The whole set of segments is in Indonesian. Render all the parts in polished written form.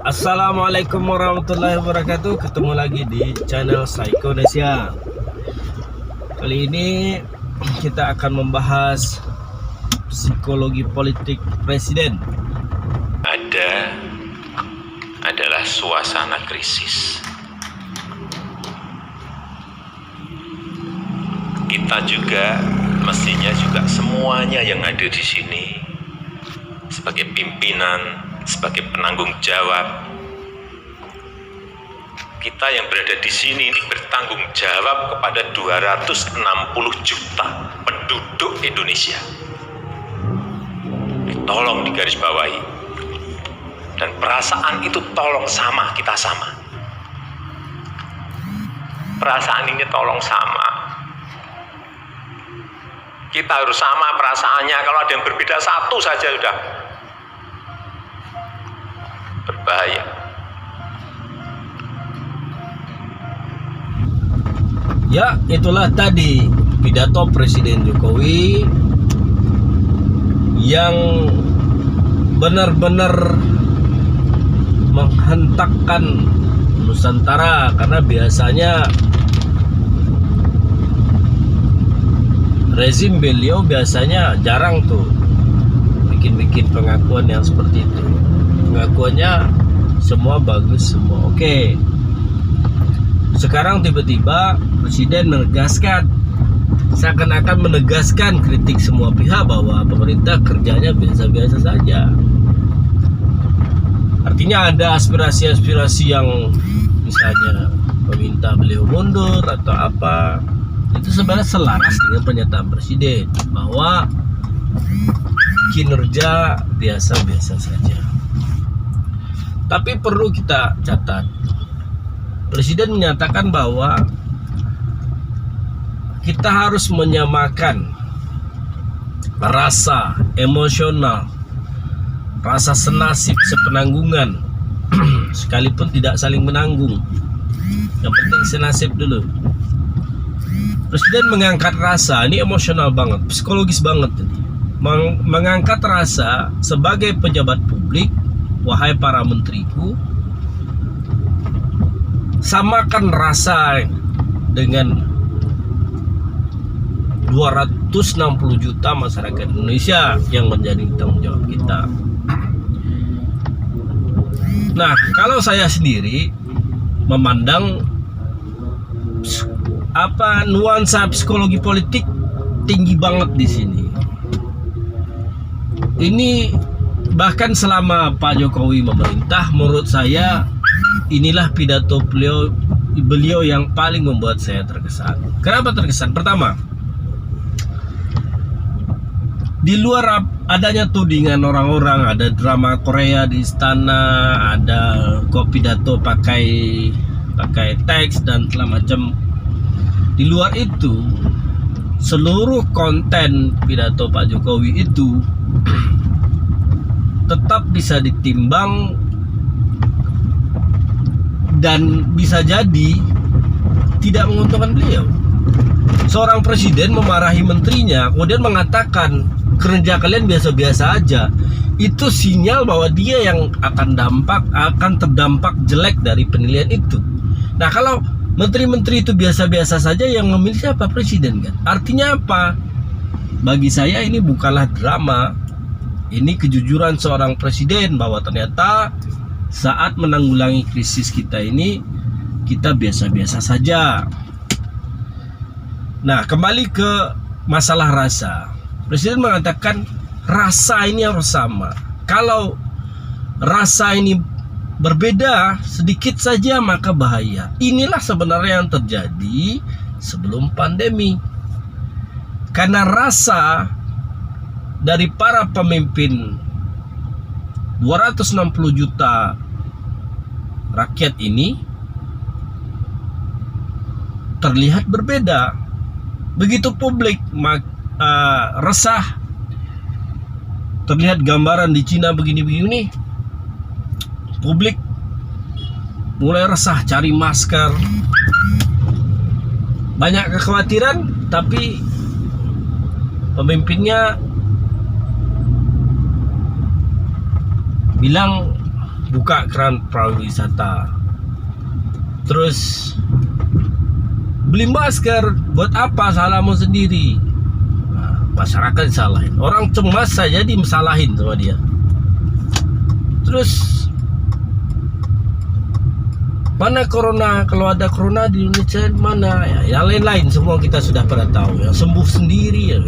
Assalamualaikum warahmatullahi wabarakatuh. Ketemu lagi di channel Psikonesia. Kali ini kita akan membahas psikologi politik presiden. Adalah suasana krisis. Kita juga mestinya semuanya yang ada di sini sebagai pimpinan, sebagai penanggung jawab, kita yang berada di sini ini bertanggung jawab kepada 260 juta penduduk Indonesia. Tolong digarisbawahi, dan perasaan itu tolong kita sama. Perasaan ini tolong sama. Kita harus sama perasaannya. Kalau ada yang berbeda satu saja sudah berbahaya. Ya, itulah tadi pidato Presiden Jokowi yang benar-benar menghentakkan Nusantara, karena biasanya rezim beliau jarang tuh bikin pengakuan yang seperti itu. Pengakuannya semua bagus, semua oke. Sekarang tiba-tiba Presiden menegaskan, seakan-akan menegaskan kritik semua pihak bahwa pemerintah kerjanya biasa-biasa saja. Artinya ada aspirasi-aspirasi yang misalnya meminta beliau mundur atau apa. Itu sebenarnya selaras dengan pernyataan Presiden bahwa kinerja biasa-biasa saja. Tapi perlu kita catat, Presiden menyatakan bahwa kita harus menyamakan rasa emosional, rasa senasib sepenanggungan, sekalipun tidak saling menanggung. Yang penting senasib dulu. Presiden mengangkat rasa, ini emosional banget, psikologis banget. Mengangkat rasa sebagai pejabat publik. Wahai para menteriku, samakan rasa dengan 260 juta masyarakat Indonesia yang menjadi tanggung jawab kita. Nah, kalau saya sendiri memandang nuansa psikologi politik tinggi banget di sini. Ini bahkan selama Pak Jokowi memerintah, menurut saya inilah pidato beliau yang paling membuat saya terkesan. Kenapa terkesan? Pertama, di luar adanya tudingan orang-orang, ada drama Korea di istana, ada pidato pakai teks dan segala macam. Di luar itu, seluruh konten pidato Pak Jokowi itu tetap bisa ditimbang dan bisa jadi tidak menguntungkan beliau. Seorang presiden memarahi menterinya, kemudian mengatakan kerja kalian biasa-biasa aja, itu sinyal bahwa dia yang akan terdampak jelek dari penilaian itu. Nah, kalau menteri-menteri itu biasa-biasa saja, yang memilih siapa? Presiden, kan? Artinya apa? Bagi saya ini bukanlah drama. Ini kejujuran seorang presiden bahwa ternyata saat menanggulangi krisis kita ini, kita biasa-biasa saja. Nah, kembali ke masalah rasa. Presiden mengatakan rasa ini harus sama. Kalau rasa ini berbeda sedikit saja maka bahaya. Inilah sebenarnya yang terjadi sebelum pandemi. Karena rasa dari para pemimpin 260 juta rakyat ini terlihat berbeda. Begitu publik resah, terlihat gambaran di Cina begini-begini, publik mulai resah, cari masker, banyak kekhawatiran, tapi pemimpinnya bilang buka keran pariwisata. Terus beli masker, buat apa? Salahmu sendiri. Nah, masyarakat disalahin. Orang cemas saja disalahin sama dia. Terus mana corona? Kalau ada corona di Indonesia mana? Ya, yang lain-lain semua kita sudah pada tahu. Yang sembuh sendiri ya.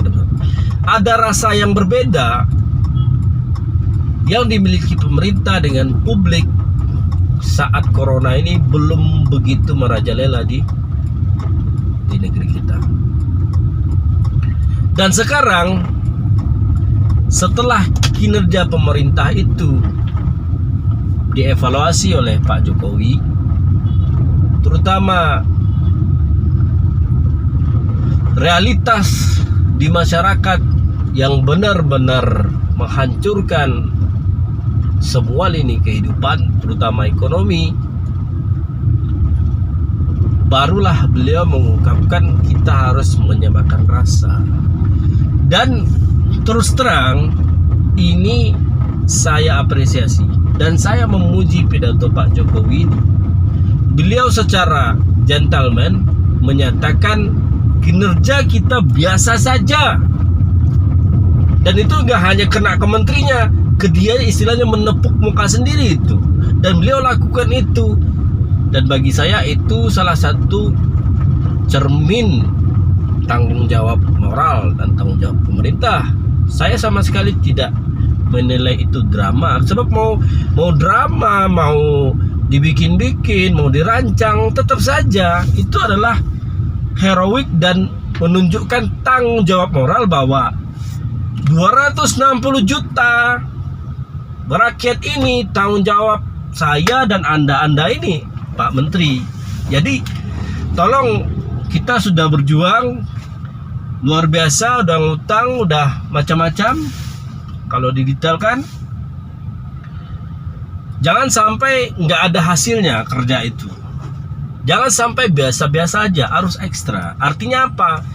Ada rasa yang berbeda yang dimiliki pemerintah dengan publik saat corona ini belum begitu merajalela di negeri kita. Dan sekarang setelah kinerja pemerintah itu dievaluasi oleh Pak Jokowi, terutama realitas di masyarakat yang benar-benar menghancurkan semua lini kehidupan, terutama ekonomi, barulah beliau mengungkapkan kita harus menyamakan rasa. Dan terus terang ini saya apresiasi dan saya memuji pidato Pak Jokowi ini. Beliau secara gentleman menyatakan kinerja kita biasa saja. Dan itu nggak hanya kena ke menterinya, ke dia istilahnya menepuk muka sendiri itu. Dan beliau lakukan itu. Dan bagi saya itu salah satu cermin tanggung jawab moral dan tanggung jawab pemerintah. Saya sama sekali tidak menilai itu drama. Sebab mau drama, mau dibikin-bikin, mau dirancang, tetap saja itu adalah heroik dan menunjukkan tanggung jawab moral bahwa 260 juta rakyat ini tanggung jawab saya dan Anda ini, Pak Menteri. Jadi tolong, kita sudah berjuang luar biasa, udah ngutang, udah macam-macam. Kalau didetailkan, jangan sampai nggak ada hasilnya kerja itu. Jangan sampai biasa-biasa aja, harus ekstra. Artinya apa?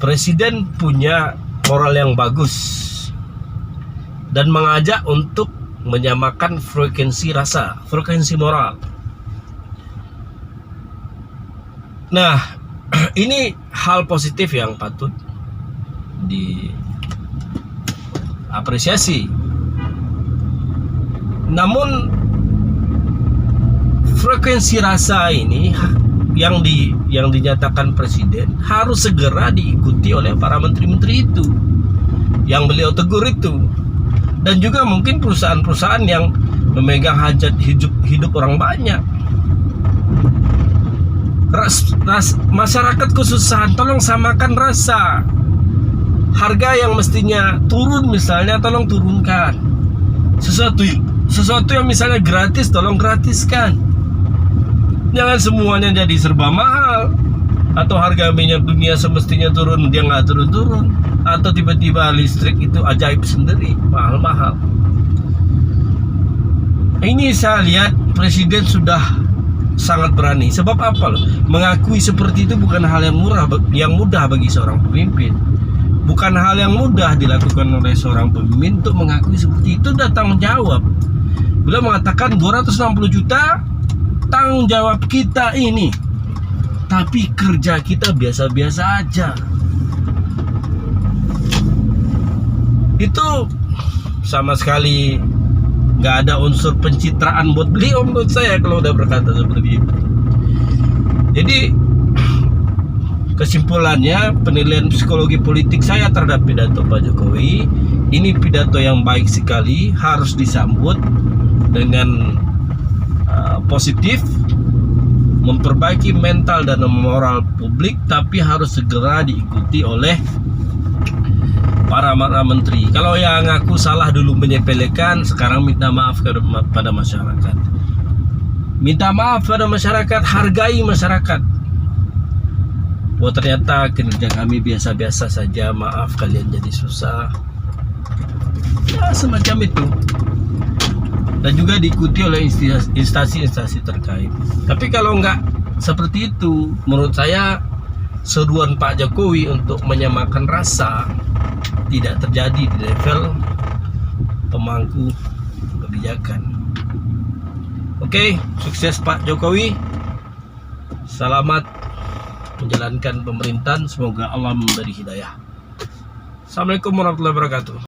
Presiden punya moral yang bagus dan mengajak untuk menyamakan frekuensi rasa, frekuensi moral. Nah, ini hal positif yang patut diapresiasi. Namun frekuensi rasa ini yang dinyatakan presiden harus segera diikuti oleh para menteri-menteri itu yang beliau tegur itu, dan juga mungkin perusahaan-perusahaan yang memegang hajat hidup orang banyak. Masyarakat kesusahan, tolong samakan rasa. Harga yang mestinya turun misalnya, tolong turunkan. Sesuatu yang misalnya gratis, tolong gratiskan. Jangan semuanya jadi serba mahal. Atau harga minyak dunia semestinya turun, dia nggak turun-turun. Atau tiba-tiba listrik itu ajaib sendiri, mahal-mahal. Ini saya lihat presiden sudah sangat berani. Sebab apa loh? Mengakui seperti itu bukan hal yang mudah bagi seorang pemimpin. Bukan hal yang mudah dilakukan oleh seorang pemimpin untuk mengakui seperti itu. Dan tanggung jawab. Beliau mengatakan 260 juta tanggung jawab kita ini, tapi kerja kita biasa-biasa aja. Itu sama sekali nggak ada unsur pencitraan buat beliau menurut saya kalau udah berkata seperti itu. Jadi kesimpulannya, penilaian psikologi politik saya terhadap pidato Pak Jokowi, ini pidato yang baik sekali, harus disambut dengan positif, memperbaiki mental dan moral publik, tapi harus segera diikuti oleh para menteri. Kalau yang ngaku salah dulu menyepelekan, sekarang minta maaf pada masyarakat. Minta maaf pada masyarakat, hargai masyarakat. Wah, ternyata kinerja kami biasa-biasa saja, maaf kalian jadi susah. Ya, semacam itu. Dan juga diikuti oleh instansi-instansi terkait. Tapi kalau nggak seperti itu, menurut saya seruan Pak Jokowi untuk menyamakan rasa tidak terjadi di level pemangku kebijakan. Oke, sukses Pak Jokowi. Selamat menjalankan pemerintahan. Semoga Allah memberi hidayah. Assalamualaikum warahmatullahi wabarakatuh.